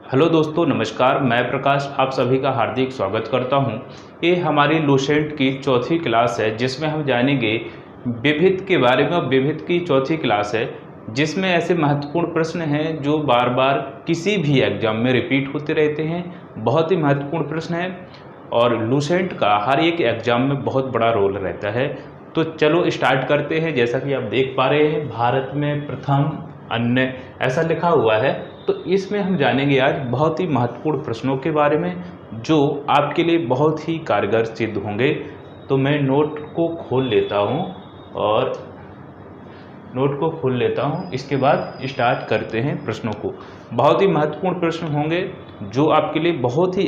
Hello दोस्तों, नमस्कार। मैं प्रकाश आप सभी का हार्दिक स्वागत करता हूं। ये हमारी लूसेंट की चौथी क्लास है जिसमें हम जानेंगे विविध के बारे में। विविध की चौथी क्लास है जिसमें ऐसे महत्वपूर्ण प्रश्न हैं जो बार बार किसी भी एग्जाम में रिपीट होते रहते हैं। बहुत ही महत्वपूर्ण प्रश्न है और लूसेंट का हर एक एग्जाम में बहुत बड़ा रोल रहता है। तो चलो स्टार्ट करते हैं। जैसा कि आप देख पा रहे हैं, भारत में प्रथम अन्य ऐसा लिखा हुआ है। तो इसमें हम जानेंगे आज बहुत ही महत्वपूर्ण प्रश्नों के बारे में जो आपके लिए बहुत ही कारगर सिद्ध होंगे। तो मैं नोट को खोल लेता हूँ। इसके बाद स्टार्ट करते हैं प्रश्नों को। बहुत ही महत्वपूर्ण प्रश्न होंगे जो आपके लिए बहुत ही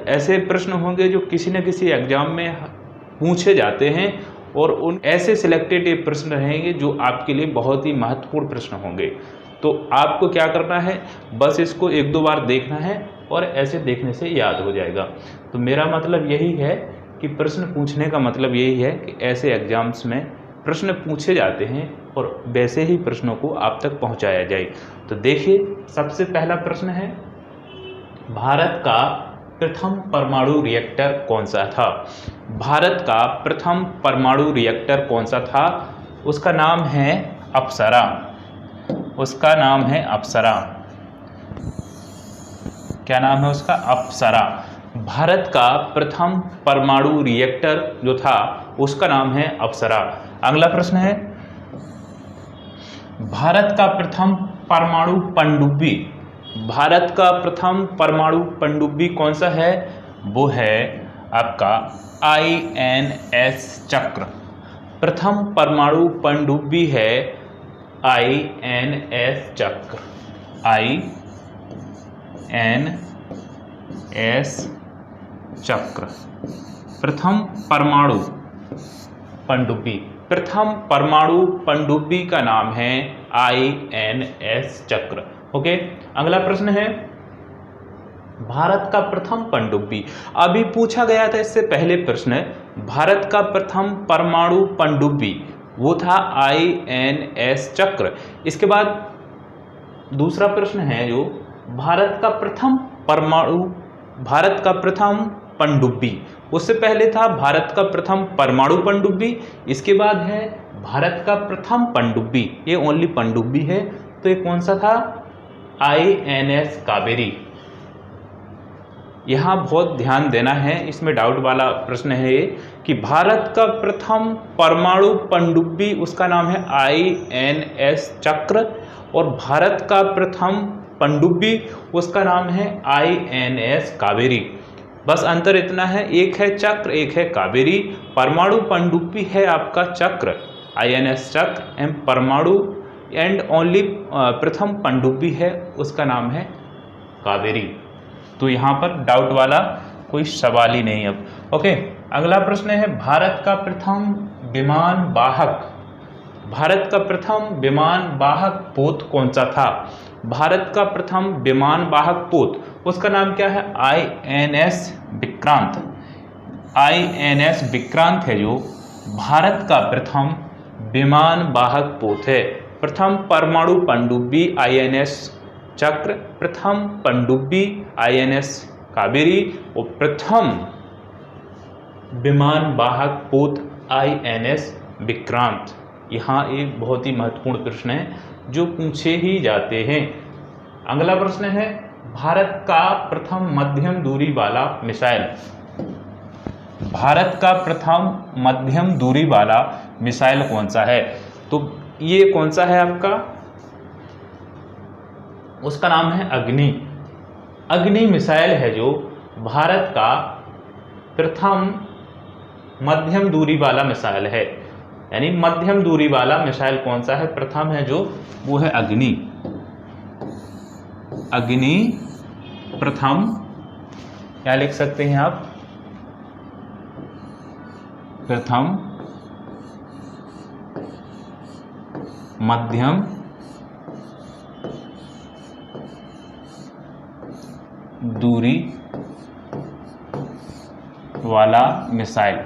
ऐसे प्रश्न होंगे जो किसी न किसी एग्जाम में पूछे जाते हैं और उन ऐसे सिलेक्टेड प्रश्न रहेंगे जो आपके लिए बहुत ही महत्वपूर्ण प्रश्न होंगे। तो आपको क्या करना है, बस इसको एक दो बार देखना है और ऐसे देखने से याद हो जाएगा। तो मेरा मतलब यही है कि प्रश्न पूछने का मतलब यही है कि ऐसे एग्जाम्स में प्रश्न पूछे जाते हैं और वैसे ही प्रश्नों को आप तक पहुंचाया जाए। तो देखिए, सबसे पहला प्रश्न है, भारत का प्रथम परमाणु रिएक्टर कौन सा था? भारत का प्रथम परमाणु रिएक्टर कौन सा था? उसका नाम है अप्सरा। उसका नाम है अप्सरा। क्या नाम है उसका? अप्सरा। भारत का प्रथम परमाणु रिएक्टर जो था उसका नाम है अप्सरा। अगला प्रश्न है, भारत का प्रथम परमाणु पनडुब्बी। भारत का प्रथम परमाणु पनडुब्बी कौन सा है? वो है आपका INS चक्र। प्रथम परमाणु पनडुब्बी है INS चक्र। INS चक्र प्रथम परमाणु पनडुब्बी। प्रथम परमाणु पनडुब्बी का नाम है INS चक्र। ओके, अगला प्रश्न है, भारत का प्रथम पनडुब्बी। अभी पूछा गया था इससे पहले प्रश्न, भारत का प्रथम परमाणु पनडुब्बी वो था INS चक्र। इसके बाद दूसरा प्रश्न है जो भारत का प्रथम पनडुब्बी। उससे पहले था भारत का प्रथम परमाणु पनडुब्बी, इसके बाद है भारत का प्रथम पनडुब्बी। ये ओनली पनडुब्बी है। तो ये कौन सा था? INS कावेरी। यहाँ बहुत ध्यान देना है, इसमें डाउट वाला प्रश्न है ये कि भारत का प्रथम परमाणु पनडुब्बी उसका नाम है INS चक्र और भारत का प्रथम पनडुब्बी उसका नाम है INS कावेरी। बस अंतर इतना है, एक है चक्र, एक है कावेरी। परमाणु पनडुब्बी है आपका चक्र INS चक्र एंड परमाणु एंड ओनली प्रथम पनडुब्बी है उसका नाम है कावेरी। तो यहाँ पर डाउट वाला कोई सवाल ही नहीं अब। ओके, अगला प्रश्न है, भारत का प्रथम विमान वाहक। भारत का प्रथम विमान वाहक पोत कौन सा था? भारत का प्रथम विमान वाहक पोत उसका नाम क्या है? INS विक्रांत। INS विक्रांत है जो भारत का प्रथम विमान वाहक पोत है। प्रथम परमाणु पनडुब्बी INS चक्र, प्रथम पनडुब्बी INS कावेरी और प्रथम विमान वाहक पोत INS विक्रांत। यहाँ एक बहुत ही महत्वपूर्ण प्रश्न है जो पूछे ही जाते हैं। अगला प्रश्न है, भारत का प्रथम मध्यम दूरी वाला मिसाइल। भारत का प्रथम मध्यम दूरी वाला मिसाइल कौन सा है? तो ये कौन सा है आपका? उसका नाम है अग्नि। अग्नि मिसाइल है जो भारत का प्रथम मध्यम दूरी वाला मिसाइल है। यानी मध्यम दूरी वाला मिसाइल कौन सा है? प्रथम है जो वो है अग्नि। अग्नि प्रथम। क्या लिख सकते हैं आप? प्रथम मध्यम दूरी वाला मिसाइल।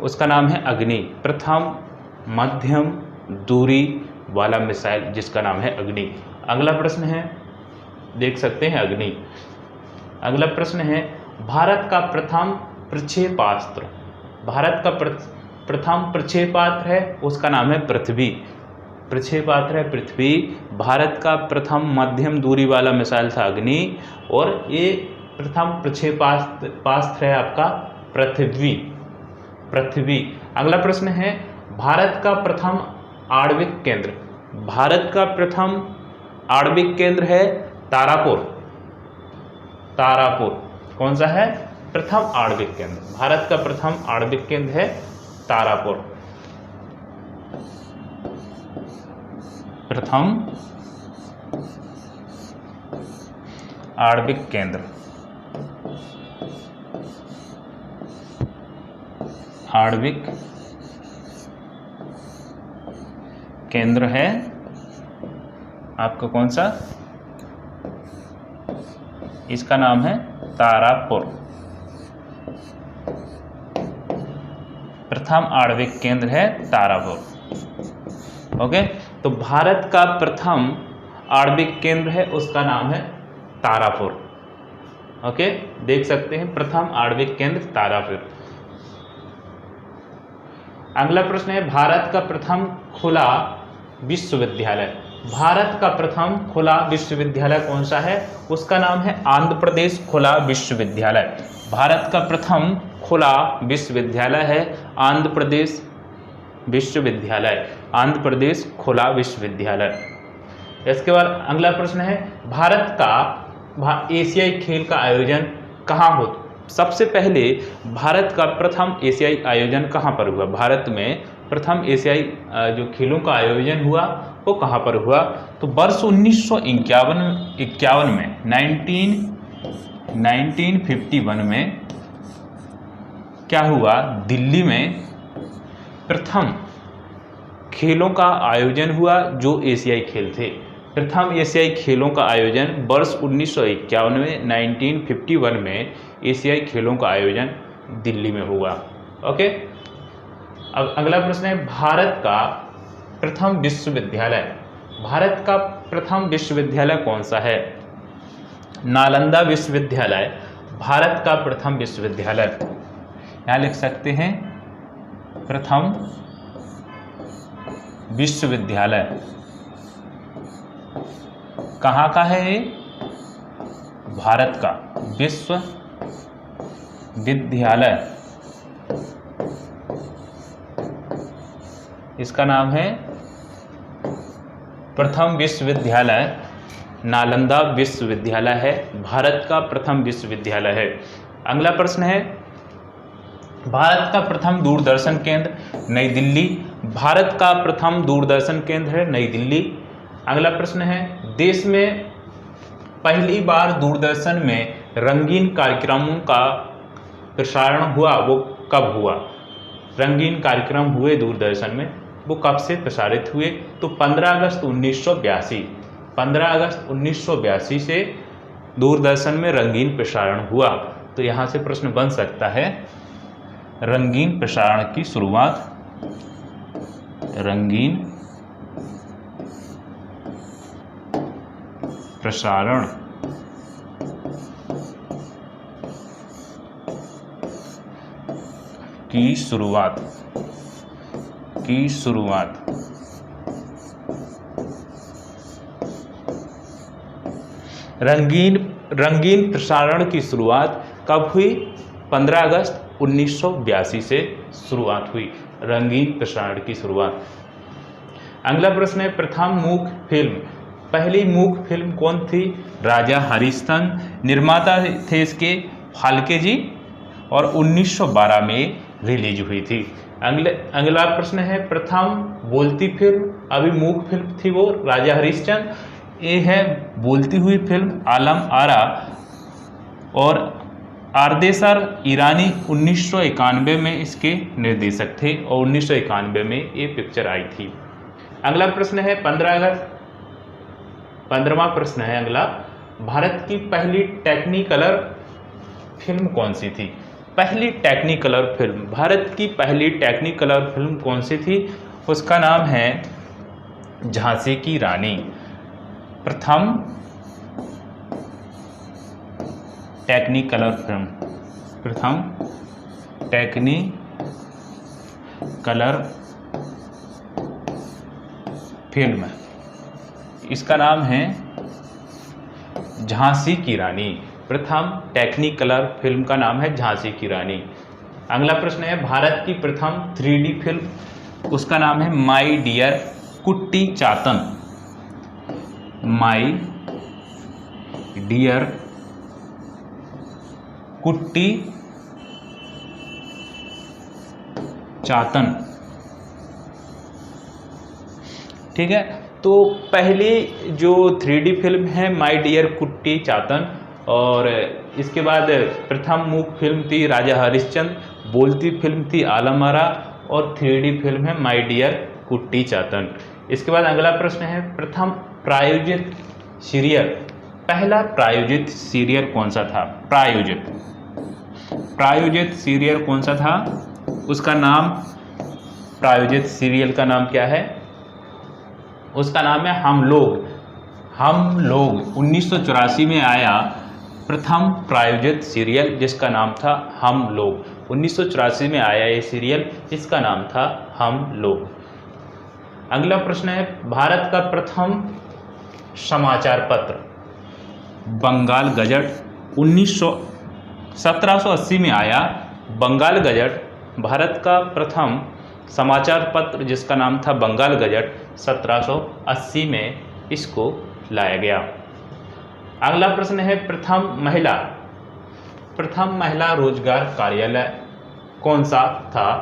उसका नाम है अग्नि। प्रथम मध्यम दूरी वाला मिसाइल जिसका नाम है अग्नि। अगला प्रश्न है, देख सकते हैं अग्नि। अगला प्रश्न है, भारत का प्रथम प्रक्षेपास्त्र, भारत का प्रथम प्रक्षेपास्त्र है उसका नाम है पृथ्वी। प्रक्षेपास्त्र है पृथ्वी। भारत का प्रथम मध्यम दूरी वाला मिसाइल था अग्नि, और ये प्रथम प्रक्षेपास्त्र है आपका पृथ्वी। पृथ्वी। अगला प्रश्न है, भारत का प्रथम आणविक केंद्र, भारत का प्रथम आणविक केंद्र है तारापुर। तारापुर कौन सा है? प्रथम आणविक केंद्र। भारत का प्रथम आणविक केंद्र है तारापुर। प्रथम आणविक केंद्र, आणविक केंद्र है आपका कौन सा? इसका नाम है तारापुर। प्रथम आणविक केंद्र है तारापुर। ओके, तो भारत का प्रथम आणविक केंद्र है उसका नाम है तारापुर। ओके, देख सकते हैं प्रथम आणविक केंद्र तारापुर। अगला प्रश्न है, भारत का प्रथम खुला विश्वविद्यालय, भारत का प्रथम खुला विश्वविद्यालय कौन सा है? उसका नाम है आंध्र प्रदेश खुला विश्वविद्यालय। भारत का प्रथम खुला विश्वविद्यालय है आंध्र प्रदेश विश्वविद्यालय, आंध्र प्रदेश खुला विश्वविद्यालय। इसके बाद अगला प्रश्न है, भारत का एशियाई खेल का आयोजन कहाँ हो? सबसे पहले भारत का प्रथम एशियाई आयोजन कहाँ पर हुआ? भारत में प्रथम एशियाई जो खेलों का आयोजन हुआ वो कहाँ पर हुआ? तो वर्ष 1951 में 1951 में क्या हुआ? दिल्ली में प्रथम खेलों का आयोजन हुआ जो एशियाई खेल थे। प्रथम एशियाई खेलों का आयोजन वर्ष 1951 में 1951 में एशियाई खेलों का आयोजन दिल्ली में हुआ। ओके, अब अगला प्रश्न है, भारत का प्रथम विश्वविद्यालय, भारत का प्रथम विश्वविद्यालय कौन सा है? नालंदा विश्वविद्यालय भारत का प्रथम विश्वविद्यालय। यहाँ लिख सकते हैं प्रथम विश्वविद्यालय कहाँ का है? ये भारत का विश्वविद्यालय, इसका नाम है प्रथम विश्वविद्यालय नालंदा विश्वविद्यालय है, भारत का प्रथम विश्वविद्यालय है। अगला प्रश्न है, भारत का प्रथम दूरदर्शन केंद्र नई दिल्ली, भारत का प्रथम दूरदर्शन केंद्र है नई दिल्ली। अगला प्रश्न है, देश में पहली बार दूरदर्शन में रंगीन कार्यक्रमों का प्रसारण हुआ वो कब हुआ? रंगीन कार्यक्रम हुए दूरदर्शन में वो कब से प्रसारित हुए? तो 15 अगस्त 1982, 15 अगस्त 1982 से दूरदर्शन में रंगीन प्रसारण हुआ। तो यहाँ से प्रश्न बन सकता है, रंगीन प्रसारण की शुरुआत, रंगीन प्रसारण की शुरुआत रंगीन प्रसारण की शुरुआत कब हुई? 15 अगस्त 1982 से शुरुआत हुई रंगीन प्रसारण की शुरुआत। अगला प्रश्न है, प्रथम मूक फिल्म, पहली मूक फिल्म कौन थी? राजा हरिश्चंद्र। निर्माता थे इसके फाल्के जी और 1912 में रिलीज हुई थी। अगला प्रश्न है, प्रथम बोलती फिल्म, अभी मूक फिल्म थी वो राजा हरिश्चंद्र, ये है बोलती हुई फिल्म आलम आरा, और आरदेसर ईरानी 1991 में इसके निर्देशक थे और 1991 में ये पिक्चर आई थी। अगला प्रश्न है 15वां प्रश्न है अगला, भारत की पहली टेक्निकलर फिल्म कौन सी थी? पहली टेक्निकलर फिल्म, भारत की पहली टेक्निकलर फिल्म कौन सी थी? उसका नाम है झांसी की रानी। प्रथम टेक्निकलर फिल्म, प्रथम टेक्निकलर फिल्म, इसका नाम है झांसी की रानी। प्रथम टेक्निकलर फिल्म का नाम है झांसी की रानी। अगला प्रश्न है भारत की प्रथम 3D फिल्म, उसका नाम है माई डियर कुट्टी चातन। माई डियर कुट्टी चातन। ठीक है, तो पहली जो 3D फिल्म है माई डियर कुट्टी चातन, और इसके बाद प्रथम मूक फिल्म थी राजा हरिश्चंद्र, बोलती फिल्म थी आलम आरा, और 3D फिल्म है माई डियर कुट्टी चातन। इसके बाद अगला प्रश्न है प्रथम प्रायोजित सीरियल, पहला प्रायोजित सीरियल कौन सा था? प्रायोजित सीरियल कौन सा था? उसका नाम, प्रायोजित सीरियल का नाम क्या है? उसका नाम है हम लोग। 1984 में आया प्रथम प्रायोजित सीरियल, जिसका नाम था हम लोग। 1984 में आया ये सीरियल, इसका नाम था हम लोग। अगला प्रश्न है भारत का प्रथम समाचार पत्र, बंगाल गजट। 1780 में आया बंगाल गजट, भारत का प्रथम समाचार पत्र जिसका नाम था बंगाल गजट, 1780 में इसको लाया गया। अगला प्रश्न है प्रथम महिला रोजगार कार्यालय कौन सा था?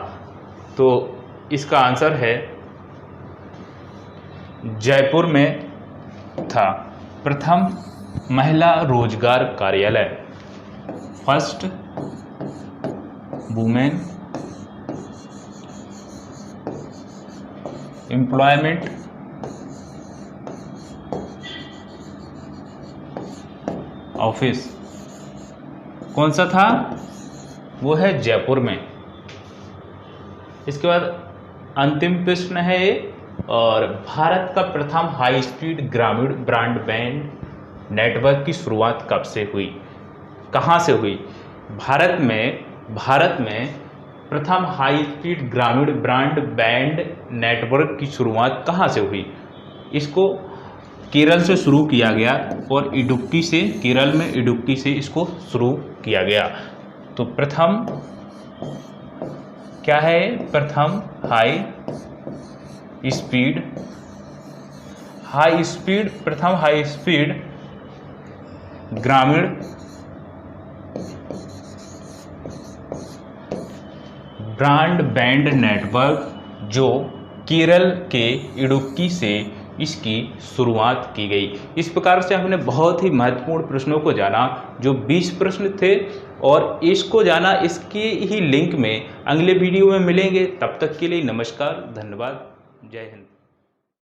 तो इसका आंसर है जयपुर में था प्रथम महिला रोजगार कार्यालय, फर्स्ट वुमेन एम्प्लॉयमेंट ऑफिस कौन सा था? वो है जयपुर में। इसके बाद अंतिम प्रश्न है ये, और भारत का प्रथम हाई स्पीड ग्रामीण ब्रॉडबैंड नेटवर्क की शुरुआत कब से हुई? कहाँ से हुई? भारत में प्रथम हाई स्पीड ग्रामीण ब्रॉडबैंड नेटवर्क की शुरुआत कहाँ से हुई? इसको केरल से शुरू किया गया, और इडुक्की से, केरल में इडुक्की से इसको शुरू किया गया। तो प्रथम क्या है? प्रथम प्रथम हाई स्पीड ग्रामीण ब्रॉडबैंड नेटवर्क, जो केरल के इडुक्की से इसकी शुरुआत की गई। इस प्रकार से हमने बहुत ही महत्वपूर्ण प्रश्नों को जाना, जो 20 प्रश्न थे, और इसको जाना, इसके ही लिंक में अगले वीडियो में मिलेंगे। तब तक के लिए नमस्कार, धन्यवाद, जय हिंद।